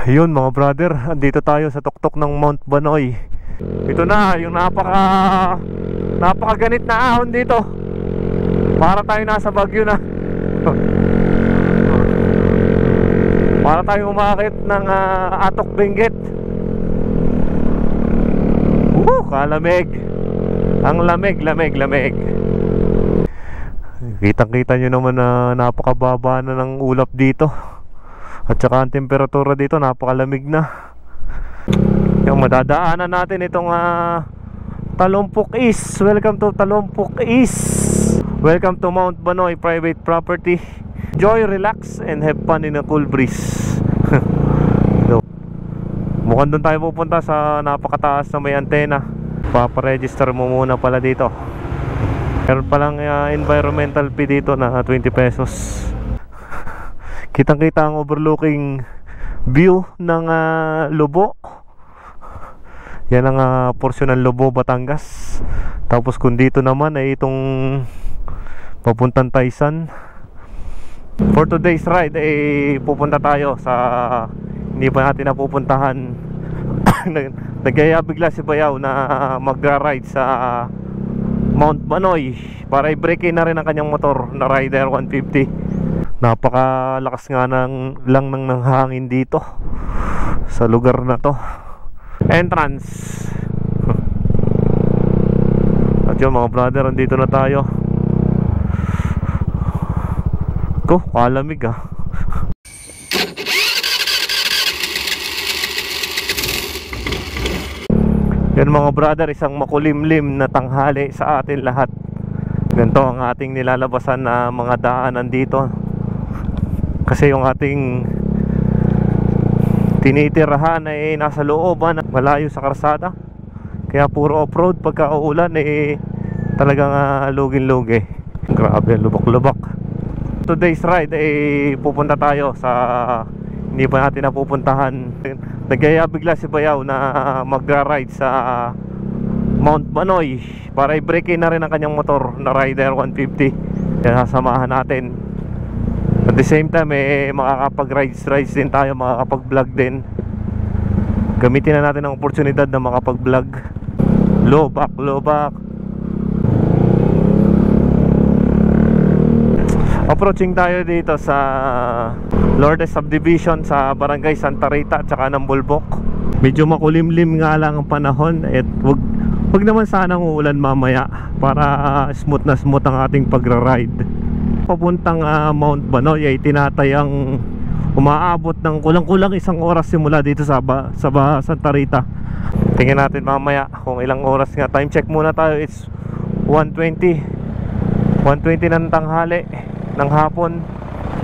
Yun mga brother, andito tayo sa tuktok ng Mount Banoy. Ito na yung napakaganit na ahon dito. Para tayo nasa Baguio na. Para tayo umakit ng Atok Benguet. Kalamig. Ang lamig. Kitang-kita nyo naman na napakababa na ng ulap dito. At saka ang temperatura dito napakalamig na. Yung madadaanan natin itong Talumpok East. Welcome to Talumpok East. Welcome to Mount Banoy Private Property. Enjoy, relax, and have fun in a cool breeze. Mukhang doon tayo pupunta sa napakataas na may antena. Paparegister mo muna pala dito. Meron palang environmental fee dito na 20 pesos. Kitang-kita ang overlooking view ng Lobo. Yan ang porsyon ng Lobo, Batangas. Tapos kung dito naman ay itong papuntang Taysan. For today's ride ay pupunta tayo sa hindi pa natin napupuntahan. Nagyaya bigla si Bayaw na magra-ride sa Mount Banoy para i-break in na rin ang kanyang motor na Rider 150. Napakalakas nga lang ng hangin dito sa lugar na to. Entrance. At yun mga brother, andito na tayo. Kalamig Yan mga brother, isang makulimlim na tanghali sa atin lahat. Ganito ang ating nilalabasan na mga daanan dito. Kasi yung ating tinitirahan ay nasa looban, malayo sa karsada. Kaya puro off-road pagka uulan talagang lugin-lugi. Grabe, lubak-lubak. Today's ride ay pupunta tayo sa hindi pa natin napupuntahan. Nagyaya bigla si Bayaw na magra-ride sa Mount Banoy para i-break in na rin ang kanyang motor na Rider 150. Kaya sasamahan natin. At the same time makakapag-rides din tayo, makakapag-vlog din. Gamitin na natin ang oportunidad na makapag-vlog. Lobak. Approaching tayo dito sa Lourdes Subdivision sa Barangay Santa Rita at saka ng Bulbok. Medyo makulimlim nga lang ang panahon at wag naman sanang uulan mamaya para smooth ang ating pagra-ride. Papuntang Mount Banoy ay tinatayang umaabot ng kulang-kulang 1 oras simula dito sa Santa Rita. Tingnan natin mamaya kung ilang oras nga. Time check muna tayo. It's 1:20 ng tanghali ng hapon,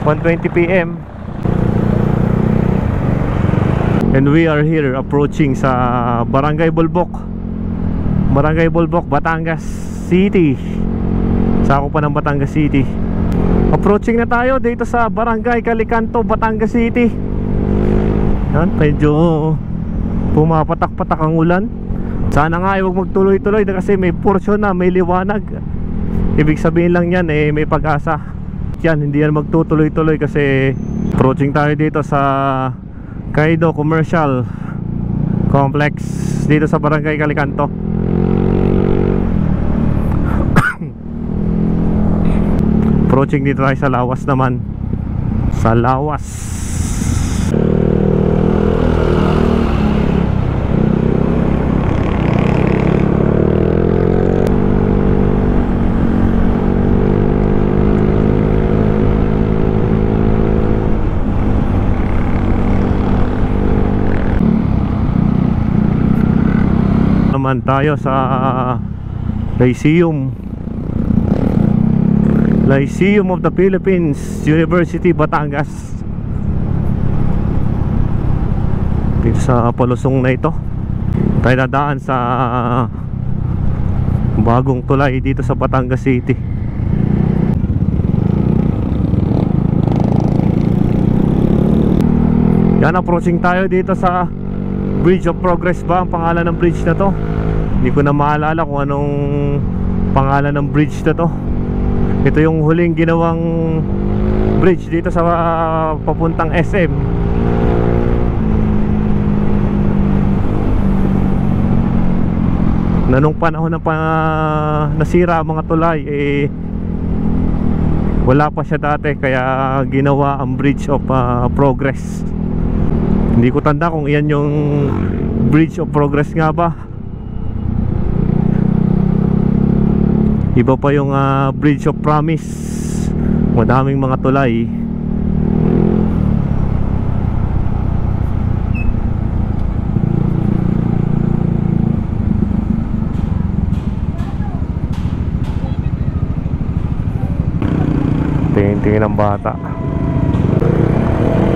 1:20 PM. And we are here approaching sa Barangay Bulbok, Batangas City. Sako pa ng Batangas City. Approaching na tayo dito sa Barangay Calicanto, Batangas City. Yan, medyo pumapatak-patak ang ulan. Sana nga huwag magtuloy-tuloy kasi may portion na may liwanag. Ibig sabihin lang yan may pag-asa. Yan, hindi yan magtutuloy-tuloy kasi approaching tayo dito sa Kaido Commercial Complex dito sa Barangay Calicanto. Approaching dito tayo sa Lawas naman. Sa Lawas. Naman tayo sa Lyceum of the Philippines University, Batangas. Dito sa palusong na ito tayo dadaan sa bagong tulay dito sa Batangas City. Yan, approaching tayo dito sa Bridge of Progress ba ang pangalan ng bridge na to? Hindi ko na maalala kung anong pangalan ng bridge na to. Ito yung huling ginawang bridge dito sa papuntang SM. na nung panahon na nasira ang mga tulay, wala pa siya dati, kaya ginawa ang Bridge of Progress. Hindi ko tanda kung iyan yung Bridge of Progress nga ba. Iba pa yung Bridge of Promise, madaming mga tulay. Tingin ng bata,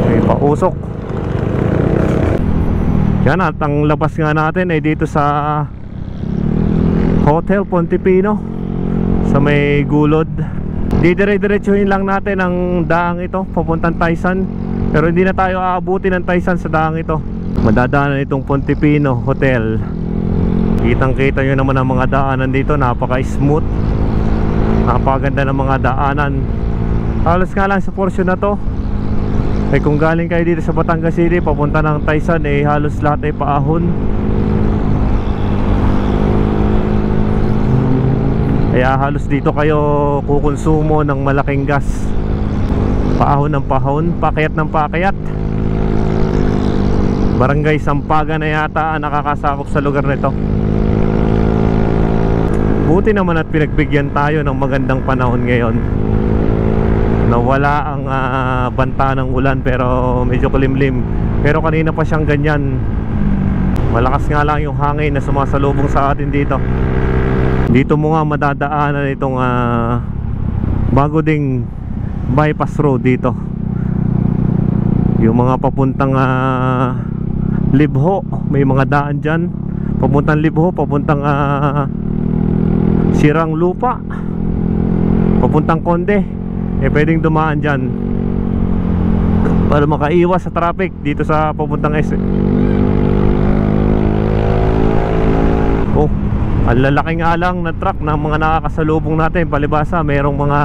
may pausok. Yan, at ang labas nga natin ay dito sa Hotel Pontipino sa may Gulod. Didire-diretsuhin lang natin ang daang ito papuntang Taysan, pero hindi na tayo aabuti ng Taysan sa daang ito. Madadaanan itong Pontipino Hotel. Kitang kita nyo naman ang mga daanan dito, napaka-smooth, napakaganda ng mga daanan. Halos nga lang sa portion na to ay kung galing kayo dito sa Batangas City papunta ng Taysan, halos lahat ay paahon. Kaya halos dito kayo kukonsumo ng malaking gas. Paahon ng paahon, pakyat ng pakyat. Barangay Sampagan na yata ang nakakasakop sa lugar nito. Buti naman at pinagbigyan tayo ng magandang panahon ngayon. Nawala ang banta ng ulan, pero medyo kulimlim. Pero kanina pa siyang ganyan. Malakas nga lang yung hangin na sumasalubong sa atin dito. Dito mo nga madadaanan itong bago ding bypass road dito. Yung mga papuntang Libho, may mga daan dyan. Papuntang Libho, papuntang Sirang Lupa, papuntang Conde, pwedeng dumaan dyan para makaiwas sa traffic dito sa papuntang Oh, ang lalaking alang na truck ng mga nakakasalubong natin. Palibasa merong mga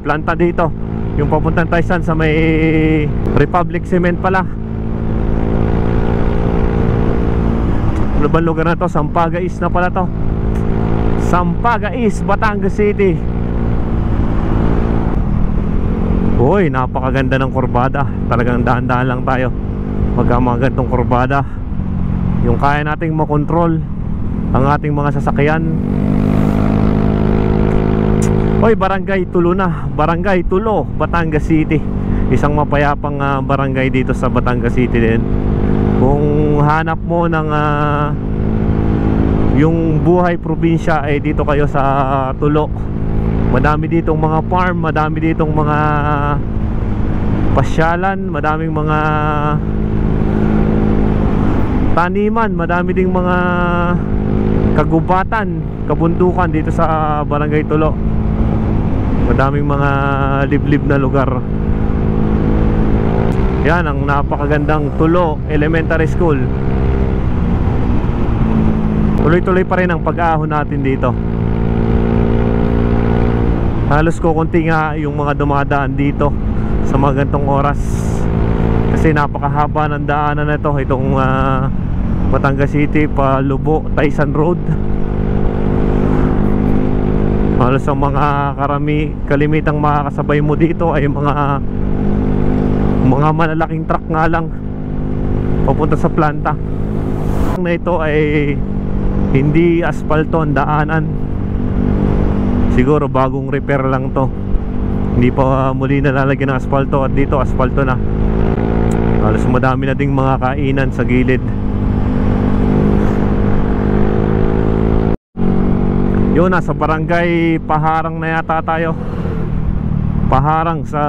planta dito. Yung papuntang Taysan sa may Republic Cement pala. Ano ba lugar na to? Sampaga East na pala to. Sampaga East, Batangas City. Uy, napakaganda ng kurbada. Talagang dahan-dahan lang tayo pagka mga gantong kurbada. Yung kaya nating makontrol ang ating mga sasakyan. Uy, Barangay Tulo na. Barangay Tulo, Batangas City. Isang mapayapang barangay dito sa Batangas City din. Kung hanap mo ng yung buhay probinsya, dito kayo sa Tulo. Madami ditong mga farm, madami ditong mga pasyalan, madaming mga taniman, madami ding mga kagubatan, kabundukan dito sa Barangay Tulo. Madaming mga liblib na lugar. Yan ang napakagandang Tulo Elementary School. Tuloy-tuloy pa rin ang pag-aahon natin dito. Halos kukunti nga yung mga dumadaan dito sa mga gantong oras, kasi napakahaba ng daanan na ito. Itong Batangas City pa Lubo, Taysan Road. Halos ang mga kalimitang makakasabay mo dito ay mga malalaking truck nga lang papunta sa planta. Na ito ay hindi asfalto ang daanan. Siguro bagong repair lang to, hindi pa muli nalalagyan ng asfalto. At dito asfalto na. Halos madami na ding mga kainan sa gilid. Yun, nasa barangay Paharang na yata tayo. Paharang sa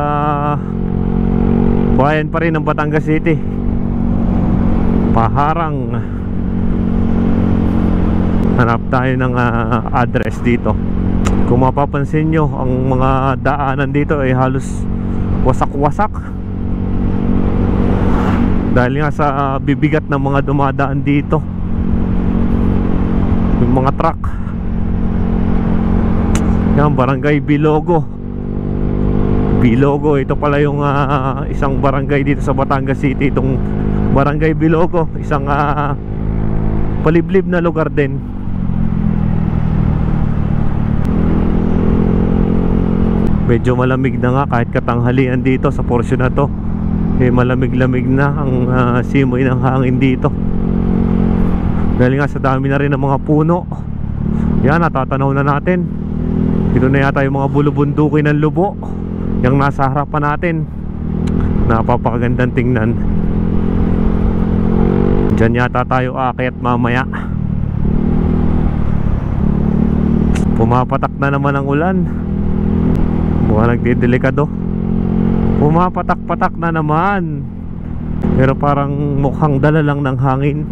bayan pa rin ng Batangas City. Paharang. Hanap tayo ng address dito. Kung mapapansin nyo, ang mga daanan dito ay halos wasak-wasak, dahil nga sa bibigat ng mga dumadaan dito, yung mga truck. Yan, Barangay Bilogo. Bilogo, ito pala yung isang barangay dito sa Batangas City. Itong Barangay Bilogo, isang paliblib na lugar din. Medyo malamig na nga kahit katanghalian dito sa portion na to. Malamig-lamig na ang simoy ng hangin dito. Dahil nga sa dami na rin ng mga puno. Yan, natatanaw na natin. Dito na yata yung mga bulubundukin ng Lubo, yung nasa harapan natin. Napapakagandang tingnan. Diyan yata tayo aakyat mamaya. Pumapatak na naman ang ulan. Mukhang nagdidelikado. Pumapatak-patak na naman. Pero parang mukhang dala lang ng hangin.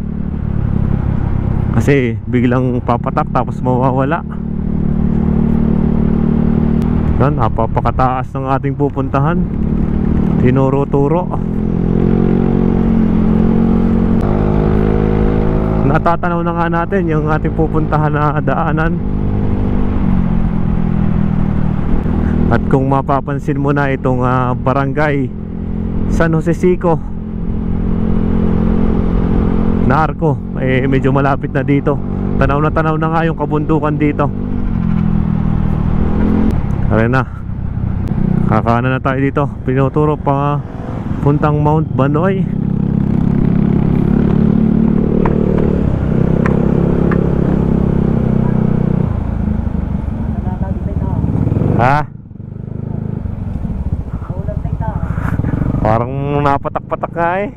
Kasi biglang papatak tapos mawawala. Yan, napapakataas ng ating pupuntahan. Tinuro-turo. Natatanaw na nga natin yung ating pupuntahan na daanan. At kung mapapansin mo na itong barangay San Jose Sico Narco, medyo malapit na dito. Tanaw na nga yung kabundukan dito. Ayan na, kakanan na tayo dito. Pinuturo pa puntang Mount Banoy. Ha? Parang napatak-patak nga eh.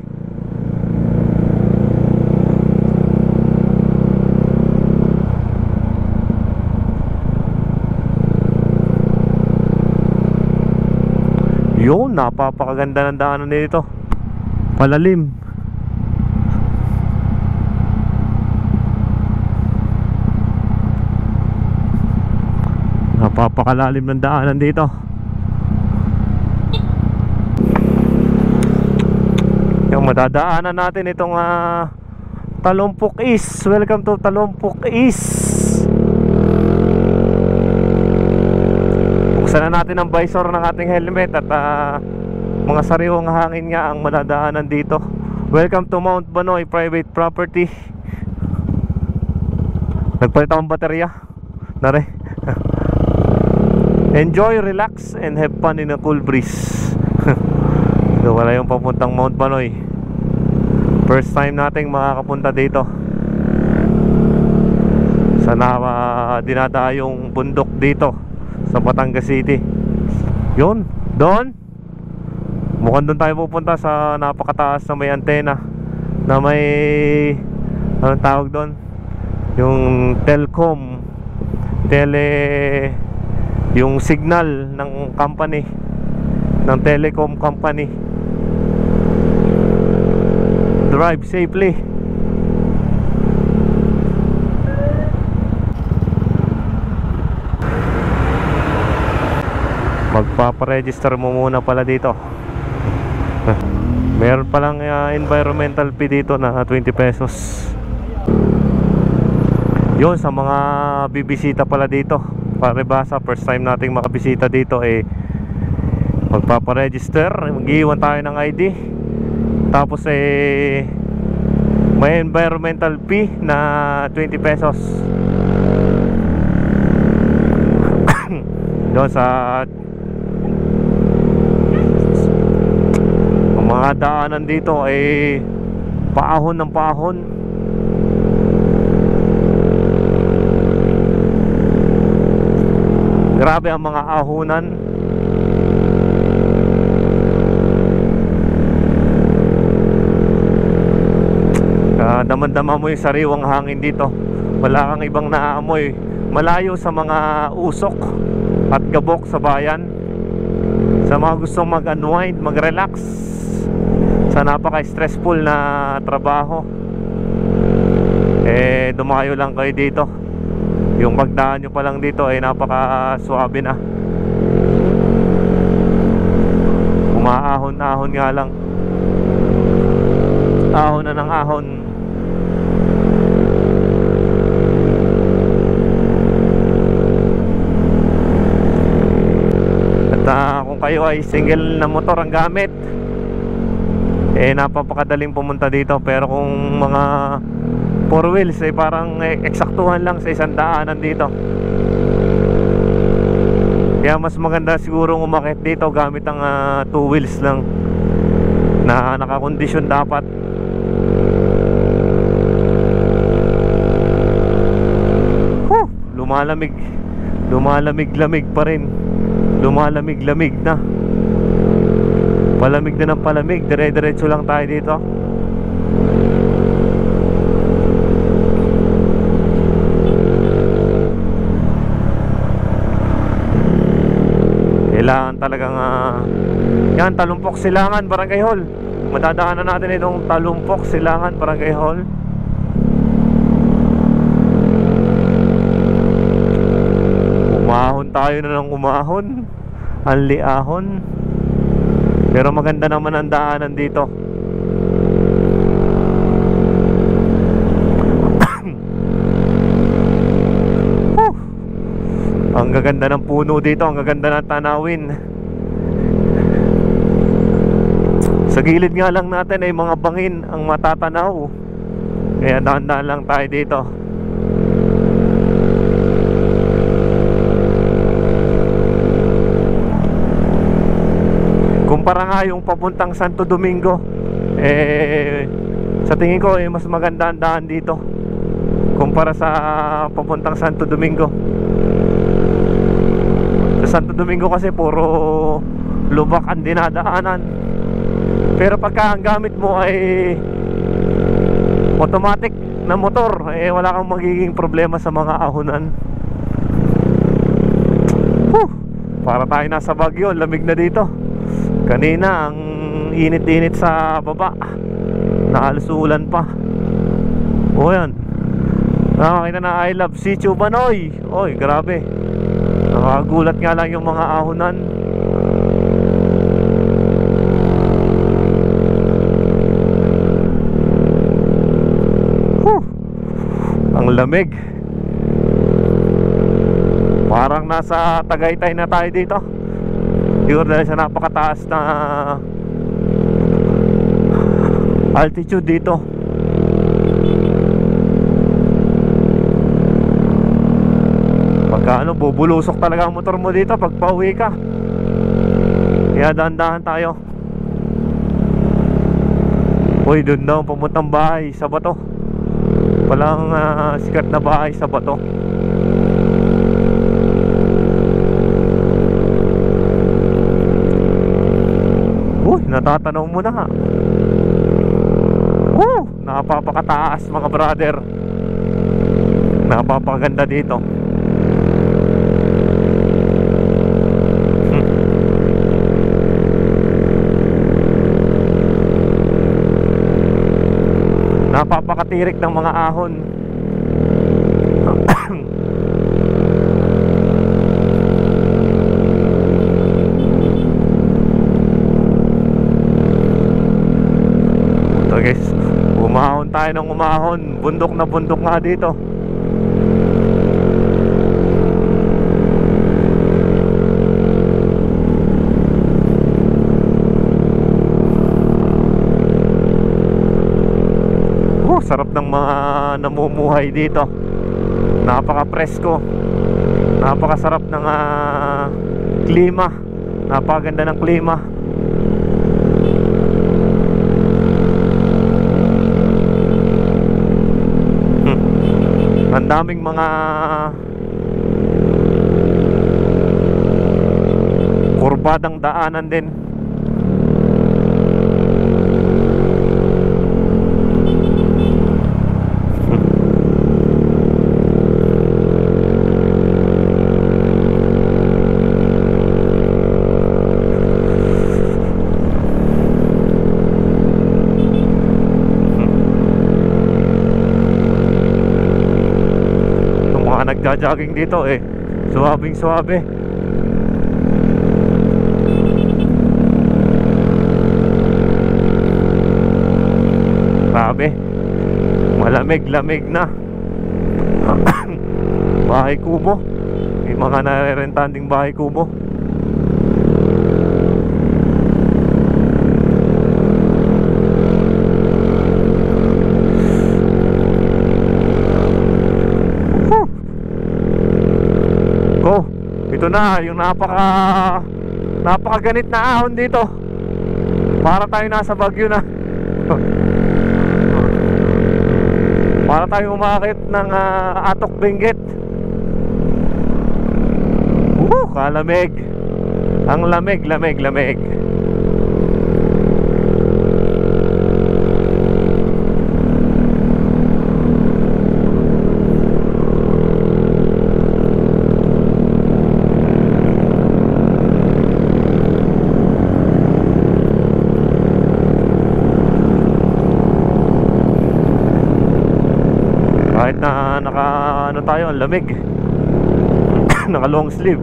Yun, napapakaganda ng daanan nito. Palalim. Napapakalalim ng daanan dito. Yung madadaanan natin itong Talumpok East. Welcome to Talumpok East. Buksan na natin ang visor ng ating helmet at mga sariwang hangin nga ang madadaanan dito. Welcome to Mount Banoy Private Property. Nagpalit akong baterya. Nare. Enjoy, relax, and have fun in a cool breeze. So, wala yung papuntang Mount Banoy. First time nating makakapunta dito sa dinadayong bundok dito sa Batangas City. Yun, doon. Mukhang doon tayo pupunta sa napakataas na may antena, na may anong tawag doon? Yung Telcom, yung signal ng company, ng telecom company. Drive safely. Magpaparegister mo muna pala dito. Meron palang environmental fee dito na 20 pesos. Yun, sa mga bibisita pala dito, paribasa, first time nating makabisita dito, magpaparegister, mag-iwan tayo ng ID. Tapos may environmental fee na 20 pesos. Doon sa mga daanan dito paahon ng paahon. Grabe ang mga ahonan. Damandama mo yung sariwang hangin dito. Wala kang ibang naaamoy. Malayo sa mga usok at gabok sa bayan. Sa mga gustong mag-unwind, mag-relax sa napaka-stressful na trabaho, dumayo lang kayo dito. Yung pagdaan nyo pa lang dito napaka-suabe na. Umaahon-ahon nga lang. Ahon na ng ahon. At kung kayo ay single na motor ang gamit, napapakadaling pumunta dito. Pero kung mga four wheels parang eksaktuhan lang sa isang daanan dito. Kaya mas maganda siguro umakyat dito gamit ang two wheels lang na nakakondisyon dapat. Lumalamig. Lumalamig-lamig pa rin. Lumalamig-lamig na. Palamig na ng palamig. Dire-diretso lang tayo dito. Kailangan talagang yan, Talumpok Silangan, Barangay Hall. Madadaanan natin itong Talumpok Silangan, Barangay Hall. Umahon tayo na ng umahon. Ang liahon. Pero maganda naman ang daanan dito. Ang gaganda ng puno dito. Ang gaganda ng tanawin. Sa gilid nga lang natin ay mga bangin ang matatanaw. Kaya dahan-dahan lang tayo dito. Kumpara nga yung papuntang Santo Domingo, sa tingin ko mas maganda ang daan dito kumpara sa papuntang Santo Domingo. Sa Santo Domingo kasi puro lubak ang dinadaanan. Pero pagka ang gamit mo ay automatic na motor, wala kang magiging problema sa mga ahonan. Para tayo nasa Baguio, lamig na dito. Kanina ang init-init sa baba. Nakalusulan pa. O yan, nakakita na I love Sitio Banoy. Oy, grabe. Nakagulat nga lang yung mga ahonan. Ang lamig. Parang nasa Tagaytay na tayo dito. Siguro dahil sa napakataas na altitude dito. Pagka bubulusok talaga ang motor mo dito pag pauwi ka. Kaya dahan-dahan tayo. Uy, doon daw pamuntang bahay sa bato. Walang sikat na bahay sa bato. Natatanaw mo na nga. Napapakataas mga brother. Napapaganda dito. Napapakatirik ng mga ahon. Guys, umahon tayo ng umahon. Bundok na bundok nga dito. Sarap ng mga namumuhay dito. Napaka-presko. Napakasarap ng klima. Napakaganda ng klima. Ang daming mga kurbadang daanan din. Nagja-jogging dito suwabing suwabe. Grabe, malamig-lamig na. Bahay kubo. May mga narerentahan ding bahay kubo. Ito na yung napakaganit na ahon dito. Para tayo nasa Baguio na. Para tayo umakit ng Atok Benguet. Kalamig. Ang lamig. Kahit na naka tayo, ang lamig. Naka long sleeve.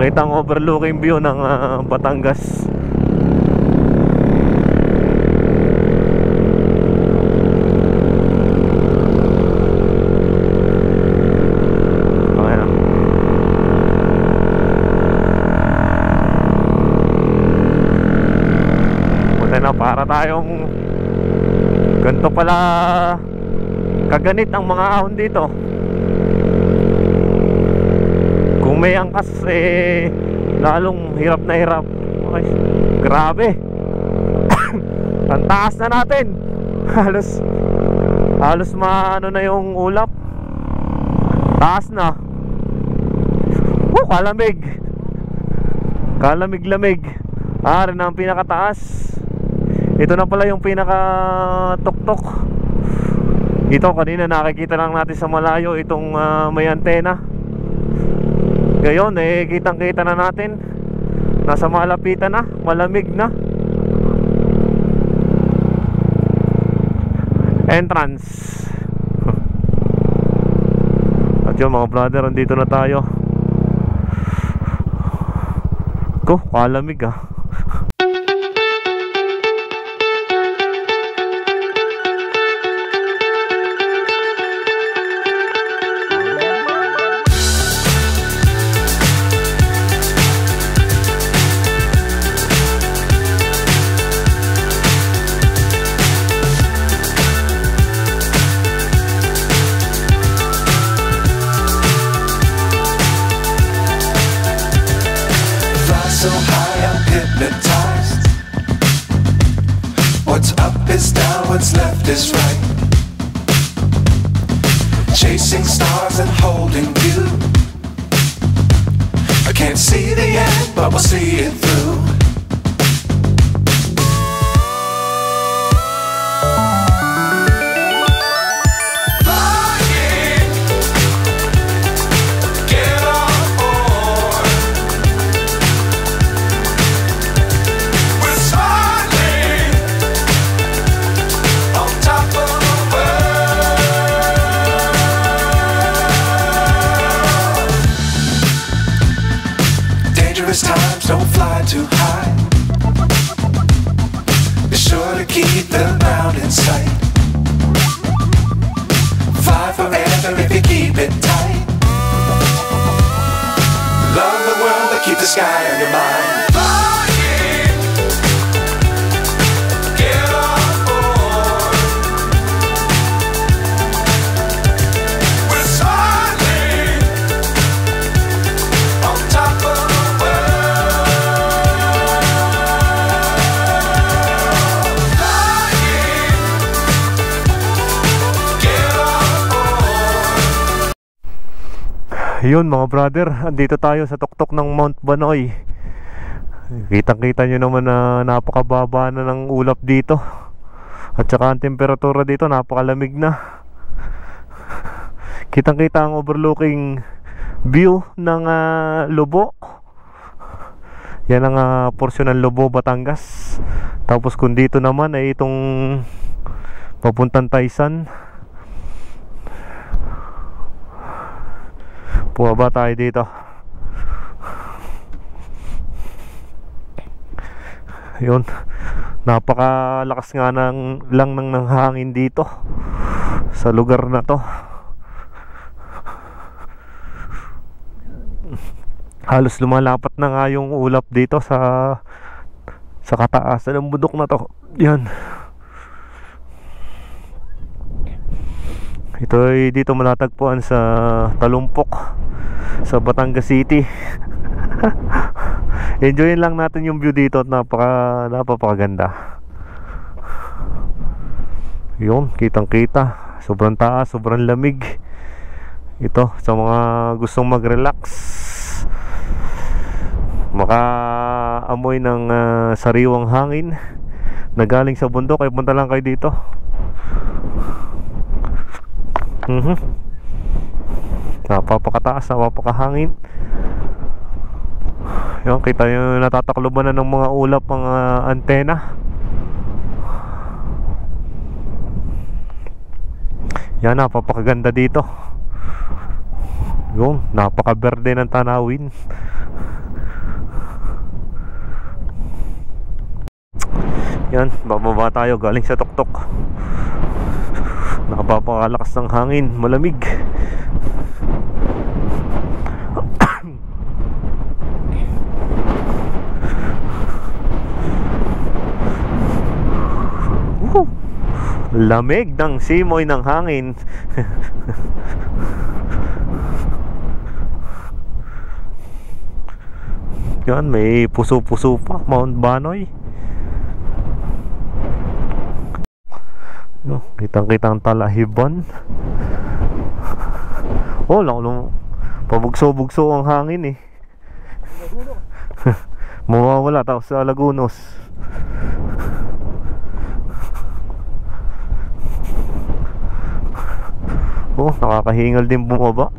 Nakita ang overlooking view ng Batangas. Para tayong ganito pala kaganit ang mga ahon dito. Kung may angkas lalong hirap na hirap. Okay. Grabe. Ang taas na natin. Halos maano na yung ulap. Taas na. Kalamig. Kalamig-lamig. Rin ang pinakataas. Ito na pala yung pinaka tuktok. Ito kanina nakikita lang natin sa malayo itong may antena. Ngayon kitang kita na natin. Nasa malapitan na, malamig na. Entrance. At yun mga brother, andito na tayo. Kalamig So high I'm hypnotized. What's up is down, what's left is right. Chasing stars and holding you. I can't see the end, but we'll see it through. Times don't fly too high. Be sure to keep the ground in sight. Fly forever if you keep it tight. Love the world but keep the sky on your mind. Yun mga brother, andito tayo sa tuktok ng Mount Banoy. Kitang-kita nyo naman na napakababa na ng ulap dito. At saka ang temperatura dito napakalamig na. Kitang-kita ang overlooking view ng Lobo. Yan ang porsyon ng Lobo, Batangas. Tapos kung dito naman ay itong papuntang Taysan. Pumaba tayo dito. Yun, napakalakas nga lang ng hangin dito sa lugar na to. Halos lumalapat na nga yung ulap dito sa kataasan ng bundok na to. Yan. Ito ay dito matatagpuan sa Talumpok, sa Batangas City. Enjoyin lang natin yung view dito at napakaganda. Yun, kitang kita. Sobrang taas, sobrang lamig. Ito, sa mga gustong mag-relax, makaamoy ng sariwang hangin na galing sa bundok, ay punta lang kayo dito. Napapakataas, napapakahangin. Yan, kita yung natatakloban na ng mga ulap, mga antena. Yan, napapakaganda dito. Yung napakaberde ng tanawin. Yan, bababa tayo galing sa tuktok. Napapakalakas ng hangin, malamig. Lamig ng simoy ng hangin. Yan, may puso-puso pa, Mount Banoy. Kitang-kitang Talahiban. Oh, pabugso-bugso ang hangin eh. Mawawala tapos sa Lagunos. Oh, nakakahingal din bumaba.